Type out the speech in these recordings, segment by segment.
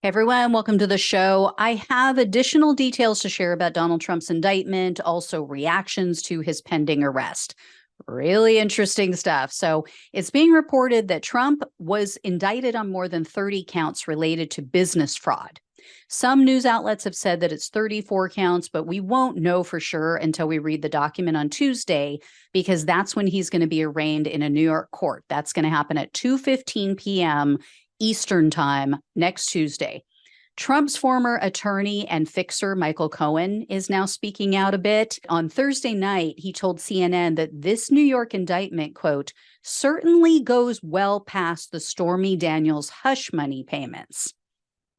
Hey everyone, welcome to the show. I have additional details to share about Donald Trump's indictment, also reactions to his pending arrest. Really interesting stuff. So it's being reported that Trump was indicted on more than 30 counts related to business fraud. Some news outlets have said that it's 34 counts, but we won't know for sure until we read the document on Tuesday, because that's when he's going to be arraigned in a New York court. That's going to happen at 2:15 p.m. Eastern time next Tuesday. Trump's former attorney and fixer, Michael Cohen, is now speaking out a bit. On Thursday night, he told CNN that this New York indictment, quote, certainly goes well past the Stormy Daniels hush money payments,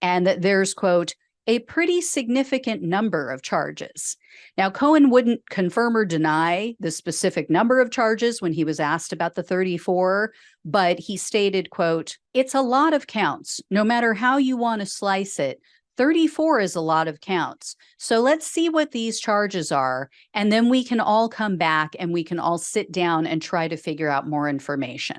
and that there's, quote, a pretty significant number of charges. Now, Cohen wouldn't confirm or deny the specific number of charges when he was asked about the 34, but he stated, quote, it's a lot of counts. No matter how you want to slice it, 34 is a lot of counts. So let's see what these charges are, and then we can all come back and we can all sit down and try to figure out more information.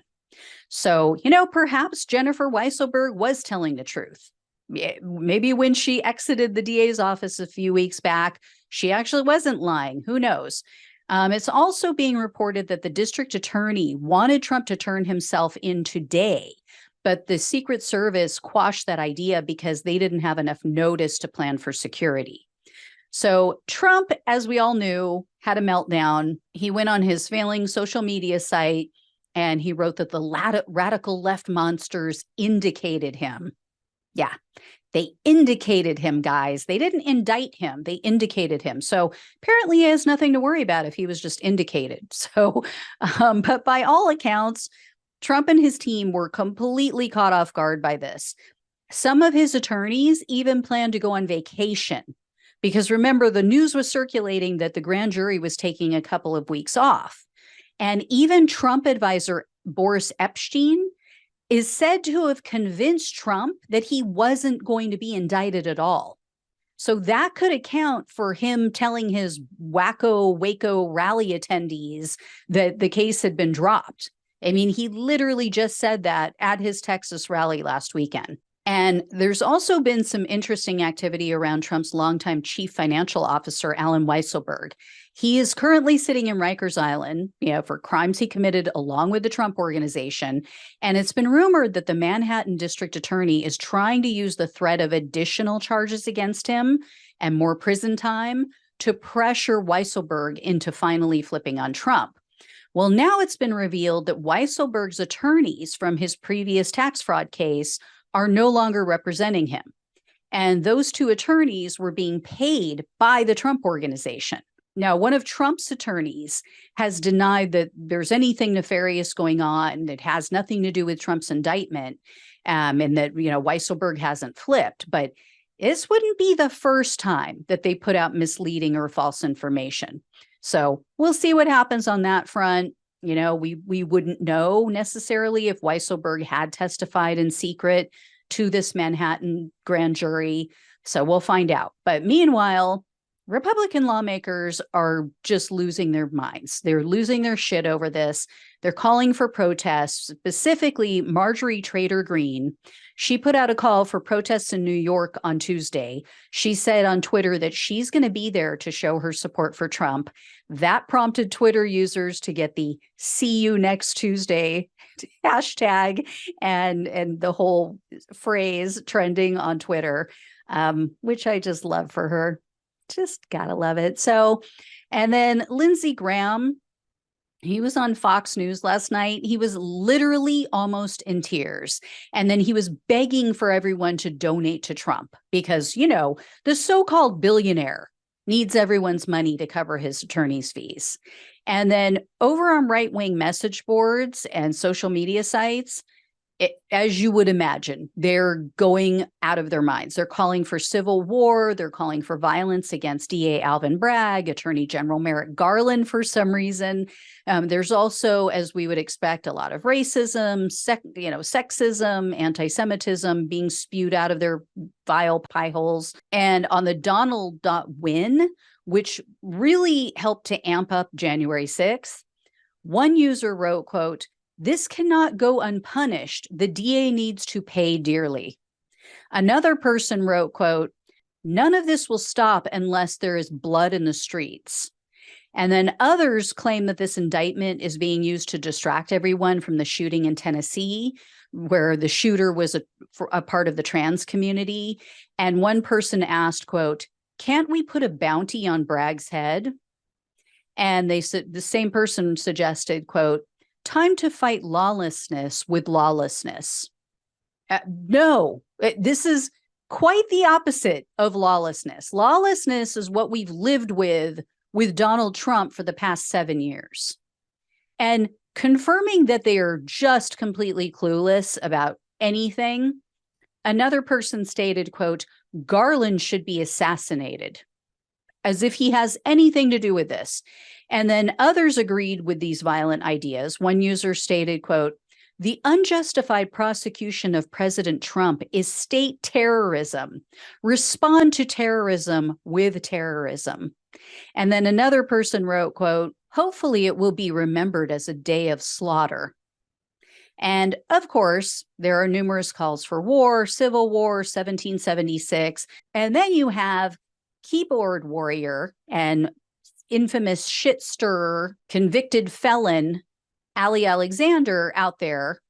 So, perhaps Jennifer Weisselberg was telling the truth. Maybe when she exited the DA's office a few weeks back, she actually wasn't lying. Who knows? It's also being reported that the district attorney wanted Trump to turn himself in today, but the Secret Service quashed that idea because they didn't have enough notice to plan for security. So Trump, as we all knew, had a meltdown. He went on his failing social media site and he wrote that the radical left monsters indicated him. Yeah, they indicated him, guys. They didn't indict him. They indicated him. So apparently he has nothing to worry about if he was just indicated. So, but by all accounts, Trump and his team were completely caught off guard by this. Some of his attorneys even planned to go on vacation because remember, the news was circulating that the grand jury was taking a couple of weeks off. And even Trump advisor Boris Epshteyn is said to have convinced Trump that he wasn't going to be indicted at all. So that could account for him telling his wacko Waco rally attendees that the case had been dropped. I mean, he literally just said that at his Texas rally last weekend. And there's also been some interesting activity around Trump's longtime chief financial officer, Alan Weisselberg. He is currently sitting in Rikers Island, for crimes he committed along with the Trump Organization. And it's been rumored that the Manhattan district attorney is trying to use the threat of additional charges against him and more prison time to pressure Weisselberg into finally flipping on Trump. Well, now it's been revealed that Weisselberg's attorneys from his previous tax fraud case are no longer representing him. And those two attorneys were being paid by the Trump Organization. Now, one of Trump's attorneys has denied that there's anything nefarious going on that has nothing to do with Trump's indictment, and that, Weisselberg hasn't flipped. But this wouldn't be the first time that they put out misleading or false information. So we'll see what happens on that front. We wouldn't know necessarily if Weisselberg had testified in secret to this Manhattan grand jury. So we'll find out. But meanwhile, Republican lawmakers are just losing their minds. They're losing their shit over this. They're calling for protests, specifically Marjorie Taylor Greene. She put out a call for protests in New York on Tuesday. She said on Twitter that she's going to be there to show her support for Trump. That prompted Twitter users to get the "See you next Tuesday" hashtag and the whole phrase trending on Twitter, which I just love for her. Just gotta love it. So, and then Lindsey Graham, he was on Fox News last night. He was literally almost in tears. And then he was begging for everyone to donate to Trump because, the so-called billionaire needs everyone's money to cover his attorney's fees. And then over on right-wing message boards and social media sites, as you would imagine, they're going out of their minds. They're calling for civil war. They're calling for violence against DA Alvin Bragg, Attorney General Merrick Garland for some reason. There's also, as we would expect, a lot of racism, sexism, anti-Semitism being spewed out of their vile pie holes. And on the Donald.win, which really helped to amp up January 6th, one user wrote, quote, "This cannot go unpunished. The DA needs to pay dearly." Another person wrote, quote, "None of this will stop unless there is blood in the streets." And then others claim that this indictment is being used to distract everyone from the shooting in Tennessee, where the shooter was a part of the trans community. And one person asked, quote, "Can't we put a bounty on Bragg's head?" And the same person suggested, quote, "Time to fight lawlessness with lawlessness." No, this is quite the opposite of lawlessness. Lawlessness is what we've lived with Donald Trump for the past 7 years. And confirming that they are just completely clueless about anything, another person stated, quote, "Garland should be assassinated," as if he has anything to do with this. And then others agreed with these violent ideas. One user stated, quote, "The unjustified prosecution of President Trump is state terrorism. Respond to terrorism with terrorism." And then another person wrote, quote, "Hopefully it will be remembered as a day of slaughter." And of course, there are numerous calls for war, civil war, 1776. And then you have keyboard warrior and infamous shit stirrer, convicted felon, Ali Alexander out there.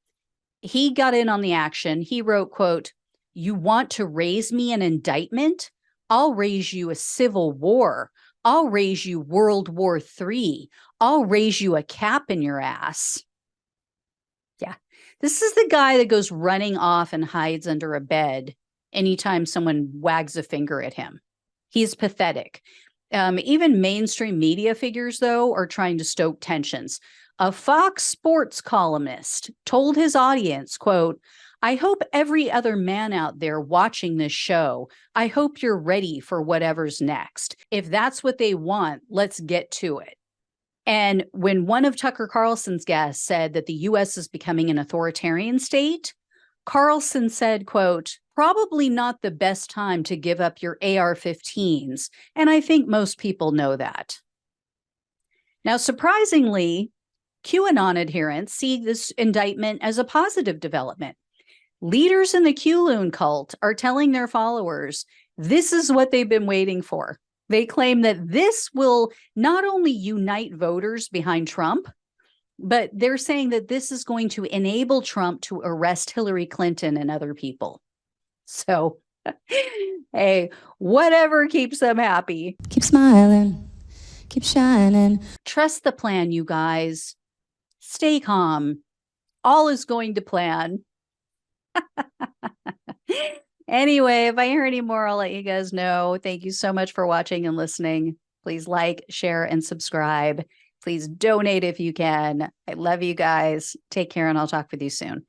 He got in on the action. He wrote, quote, "You want to raise me an indictment? I'll raise you a civil war. I'll raise you World War III. I'll raise you a cap in your ass." Yeah, this is the guy that goes running off and hides under a bed anytime someone wags a finger at him. He's pathetic. Even mainstream media figures, though, are trying to stoke tensions. A Fox Sports columnist told his audience, quote, "I hope every other man out there watching this show, I hope you're ready for whatever's next. If that's what they want, let's get to it." And when one of Tucker Carlson's guests said that the U.S. is becoming an authoritarian state, Carlson said, quote, "Probably not the best time to give up your AR-15s. And I think most people know that." Now, surprisingly, QAnon adherents see this indictment as a positive development. Leaders in the QAnon cult are telling their followers this is what they've been waiting for. They claim that this will not only unite voters behind Trump, but they're saying that this is going to enable Trump to arrest Hillary Clinton and other people. So, hey, whatever keeps them happy. Keep smiling, keep shining. Trust the plan, you guys. Stay calm. All is going to plan. Anyway, if I hear any more, I'll let you guys know. Thank you so much for watching and listening. Please like, share, and subscribe. Please donate if you can. I love you guys. Take care, and I'll talk with you soon.